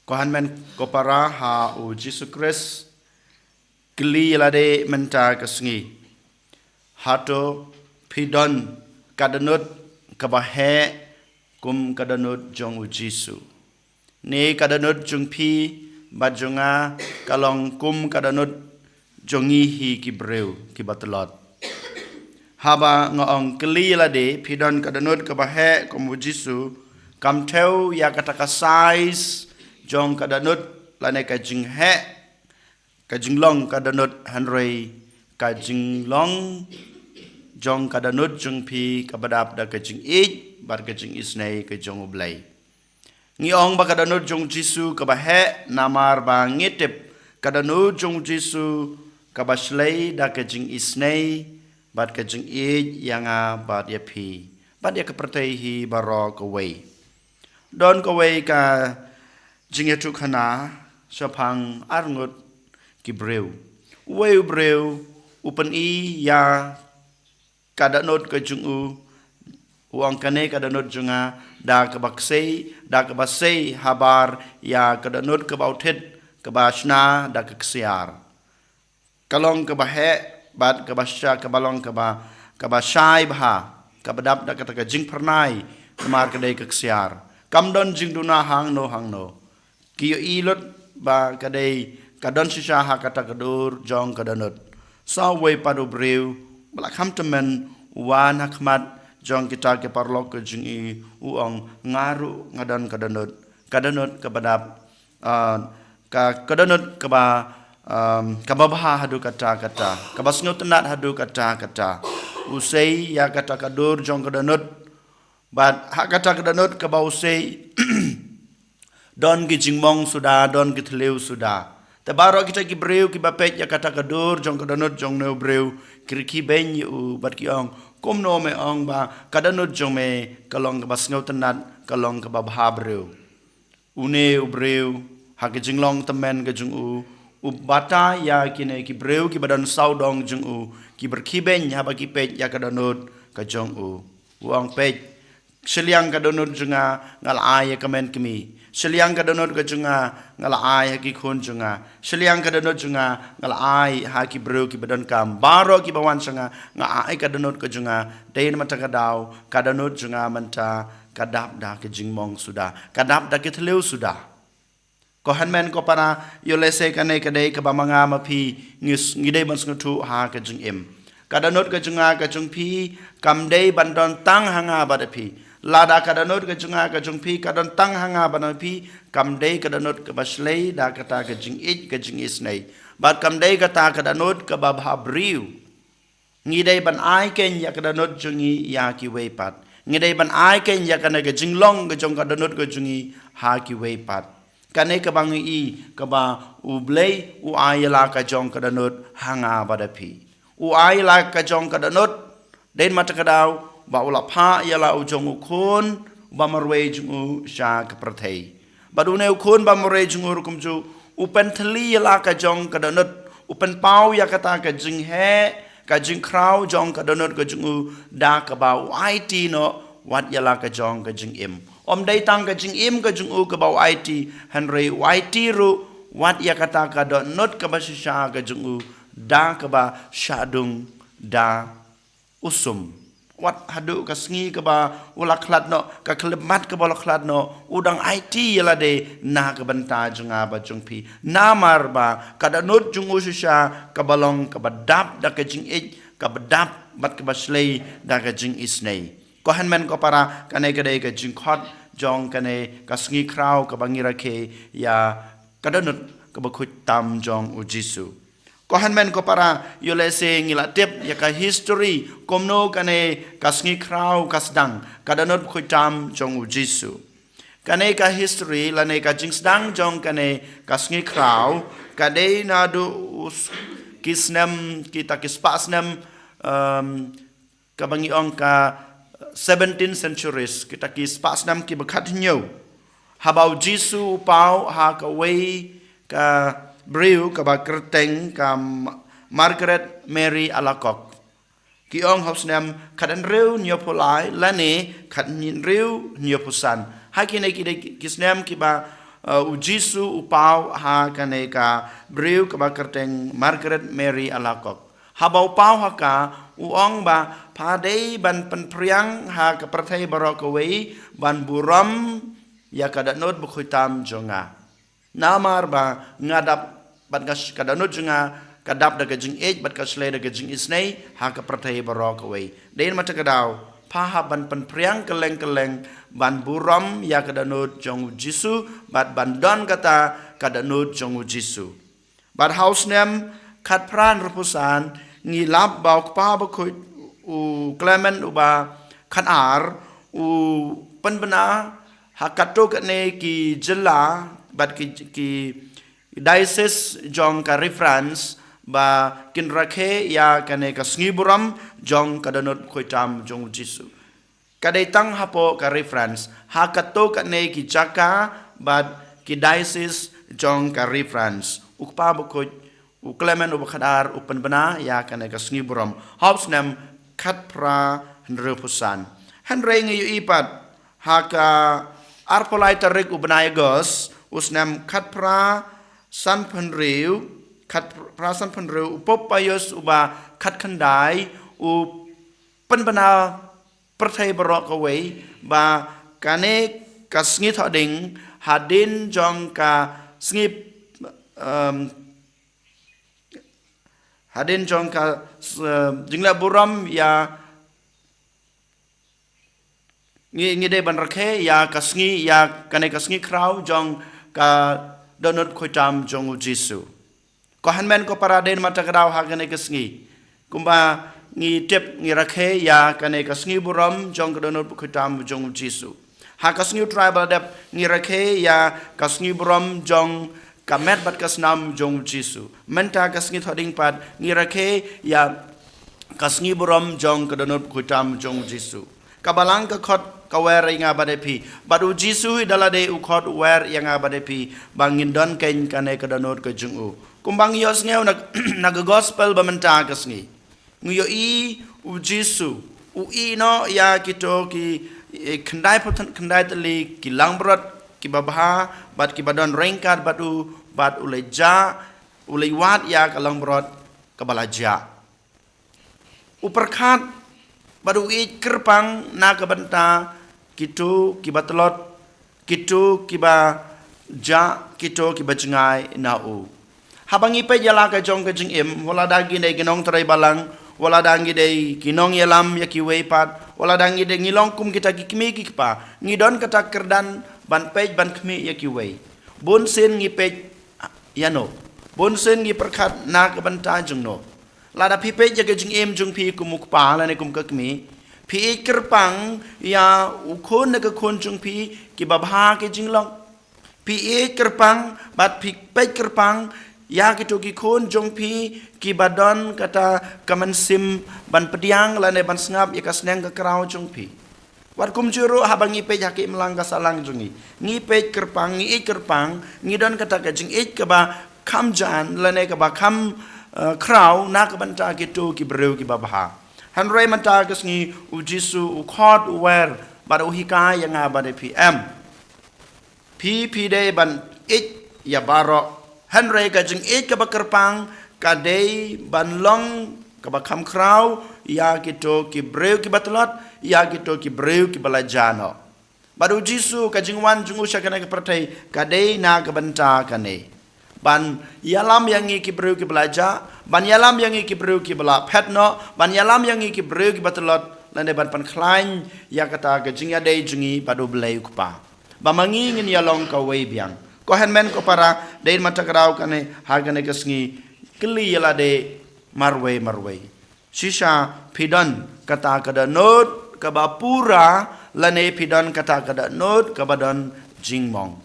Kohan men kopara ha u Jesus Christ gli lade menta kasngi hato pidon kadanut kabahe kum kadanut jong u Jisu ne kadanut jong pi bajonga kalong kum kadanut jongi hi kibreu kibatlot haba ngong gli lade pidon kadanut kabahe kum u Jisu kam theo ya kataka size jong kadanut lane kajing he kajing long kadanut hanrei kajing long jong kadanut jong pi kabadap da kajing ich bar kajing isnei ke jong ublai ngi ong ba kadanut jong Jisu kabahe namar ba ngitip kadanut jong Jisu kabaslei da kajing isnei bar kajing ich yanga bar ya pi bar ya kepertai hi baro kawai don kawai ka jingetu khana sapang arngut kibreu weu breu upen i ya kadanot ke jungu uang kane kadanot junga da kebaksei da kebasei habar ya kadanot kebautet kebasna da keksiar kalong kebahe bad kebasya kebalong kebasai bha kebadap da kata jing pernai kemar kedai keksiar kamdon jing duna hang no kiyo ilot ba kadai kadon sisa ha kata kadur jong kadanut sawe padu breu balak ham temen wan hakmat jong kita ke parlok ke jingi uang ngaru ngadan kadanut kebadap ka kadanut keba kababha hadu kata kabasngo tenat hadu kata usai ya kata kadur jong kadanut bat hak kata kadanut keba usai don ki jingmong sudah, don ki thleu sudah. Tabaro kita ki breu ki bapet ya kata kadur jong kadanut jong neu breu kirki ben yu bat ki ong kom no me ong ba kadanut jong me kalong bas ngau tenat kalong ke babha breu. Une breu ha ki jinglong temen ke jong u bata ya kine ki breu ki badan saudong jong u ki berki ben ha ba ki pet ya kadanut ka jong u. Uang pet seliang kadanut jonga ngal ay kamen kemi. Seliang kadanut ka junga ngala ai haki khun junga seliang kadanut junga ngala ai haki bro ki badan kam baro ki bawan sanga nga ai kadanut ka junga dein mata kadau kadanut junga manta kadap da ke jingmong sudah kadap da ke thleu sudah ko hanmen ko para yolese kane kadai ka bamanga mapi ngidei ban sngutu ha ka jing em kadanut ka junga ka jungpi kamdei bandon tang hanga badapi lada kadanut ke junga ke jungpi kadon tang hanga banapi kamdei kadanut ke baslei da kata ke jing ich ke jing isnei bat kamdei kata kadanut ke babha briu ngidei ban ai ken ya kadanut jungi ya ki weipat ngidei ban ai ken ya kana ke jinglong ke jong kadanut ke jungi ha ki weipat kane ke bangi i ke ba ublei u ayala ka jong kadanut hanga badapi u ayala ka jong kadanut den mata kadau ba ula pha yala ujong ukun ba marwe jungu sha kaprathei badune ukun ba marwe jungu rukum ju upen thli yala ka jong kadanut upen pau ya kata ka jing he ka jing krau jong kadanut ka jungu da ka ba it no wat yala ka jong ka jing im om dai tang ka jing im ka jungu ka ba it hanrei it ru wat ya kata ka do not ka ba sha ka jungu da ka ba shadung da usum wat hadu kasngi ke ba ulaklat no ka klemat ke bolaklat no udang IT yala de na ke banta junga ba jungpi namar ba kada not jungu susha ka balong ka badap da ka jing ich ka badap bat ka baslei da ka jing isnei ko hanmen ko para kanai ka dei ka jing khot jong kanai kasngi krau ka bangira ke ya kada not ka ba khut tam jong u Jisu ko hanmen ko para yolese ngila tip ya ka history komno kane kasngi krau kasdang kadanot khutam jong u Jisu kane ka history lane ka jingsdang jong kane kasngi krau kade na do kisnam kita kispasnam kabangi ong ka 17th centuries kita kispasnam ki bakhat nyo habau Jisu pau ha ka wei ka Breu kaba kerteng kam Margaret Mary Alacock ki ong hosnam kadan reu nyopolai lane kadin reu nyoposan hakine ki kisnam ki ba Jisu upau ha kaneka breu kabakerteng Margaret Mary Alakok. Habau pau haka uong ba padai ban penpriang ha kepertai barokawai ban buram ya kadanot bukhitam jonga. Namar ba ngadap ban kadanot jonga kadap daga jing ej bat kasle daga jing isnei ha kepertai barokawai. Dain mata kadau paha ban penpriang keleng ban buram ya kadanot jong Jisu bat ban don kata kadanot jong Jisu. Bat house name kat pran repusan ngi lab bau pa bakoi u Clement uba khanar u penbena hakato kane ki jela bat ki diocese jong ka reference ba kin rakhe ya kane ka sngiburam jong kadanot khoitam jong Jisu kadai tang hapo ka reference hakato kane ki jaka bat ki diocese jong ka reference ukpa bakoi u Clement u khadar u penbena ya kane ka sngiburam house name khatpra henrepusan henre ngi ipat haka arpolai tarik u benayagos usnam khatpra san penriu khatpra san penriu upopayos uba khatkhandai u penbena perthai barok away ba kane ka sngi thoding hadin jong ka sngi hadin jong ka jingla buram ya ngi de ban rakhe ya kasngi ya kane kasngi krau jong ka donut khoitam jong Jisu ko hanmen ko paraden mata krau ha kane kasngi kumba ngi tep ngi rakhe ya kane kasngi buram jong ka donut khoitam jong Jisu ha kasngi tribal dep ngi rakhe ya kasngi buram jong kamet bat kasnam jong Jisu menta kasngi thoding pat ngi rakhe ya kasngi buram jong kadonot kutam jong Jisu kabalang ka khot kawer inga badepi badu Jisu dalade u khot wer yang badepi bangin don ken kane kadonot ka jong u kumbang yos ngeu nag gospel ba menta kasngi nguyo i u Jisu u i no ya kito ki khandai potan khandai tali ki langbrot ki babha bat ki badon rengkat batu bat uleja ulewat ya kalang brot kabalaja uperkhat badu i kerpang na kabanta kitu kibatlot kitu kiba ja kitu kibajengai na u habangi pe jala ka jong ka jing im wala dagi nei ginong trai balang wala dangi dei kinong yelam yakiwe pat wala dangi dei ngilong kum kita kikmi kikpa ngidon kata kerdan ban pej ban khmi yakiwe bon sen ngi pej yano bon sen ngi perkhat na ka banta jung no lada pi pej jaga jing em jung pi kumuk pa la ne kum ka khmi pi kerpang ya ukhon na ka khon jung pi ki babha ke jinglong pi kerpang bat pi pej kerpang ya kitu ki khon jong pi ki badon kata kaman sim ban pediang la ne ban sngap ya ka sneng ka krau jong pi wat kum juru habangi pe jaki melangga salang jungi ngi pe kerpang ngi kerpang ngi don kata ka jing ik ka ba kham jan lane ka ba kham kraw na ka banta gitu ki breu ki babha hanre manta ka sngi u Jisu u khot wer ba u hika yang ba de pm pi de ban ik ya baro hanre ka jing ik ka ba kerpang ka de ban long ka ba kham kraw ya gitu ki breu ki batlot ya gitu ki breu ki balajano baru Jisu ka jingwan jungu syakana ka pertai ka dei na ka banta kane ban yalam yang ki breu ki balaja ban yalam yang ki breu ki bala petno ban yalam yang ki breu ki batlot lane ban pan klain ya kata ka jingya dei jungi badu belai kupa bamangi ngin yalong ka wei biang ko henmen ko para dei mata karau kane hargane ka sngi kli yala de marwe shisha pidon kata kada not kabapura lane pidon kata kada not kabadon jingmong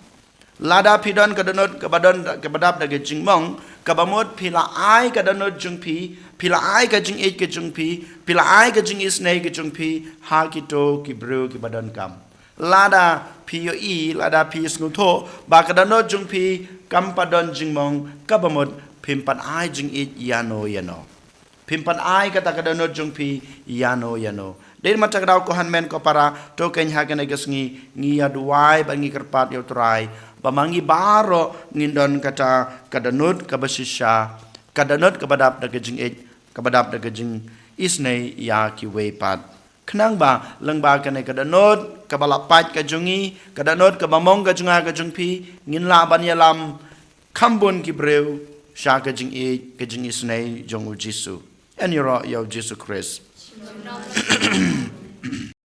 lada pidon kada not kabadon kabadap daga jingmong kabamot pila ai kada not jungpi pila ai ka jing ek ke jungpi pila ai ka jing isnei ke jungpi ha kito ki bru ki badon kam lada POE lada pi snutho ba kada not jungpi kam padon jingmong kabamot pimpan ai jing it yano pimpan ai kata kada not jungpi yano den mata kadau ko hanmen ko para to ken hagen egesngi ngi aduai bangi kerpat yo trai pamangi baro ngindon kata kadanut kabasisya kadanut kabadap dagajing kabadap dagajing isnei ya kiwe pat kenang ba lengba kanai kadanut kabalapat kajungi kadanut kabamong kajunga kajungpi nginla banyalam kambun kibreu sya kajing isnei jongu Jisu en yoro yo Jisu Christ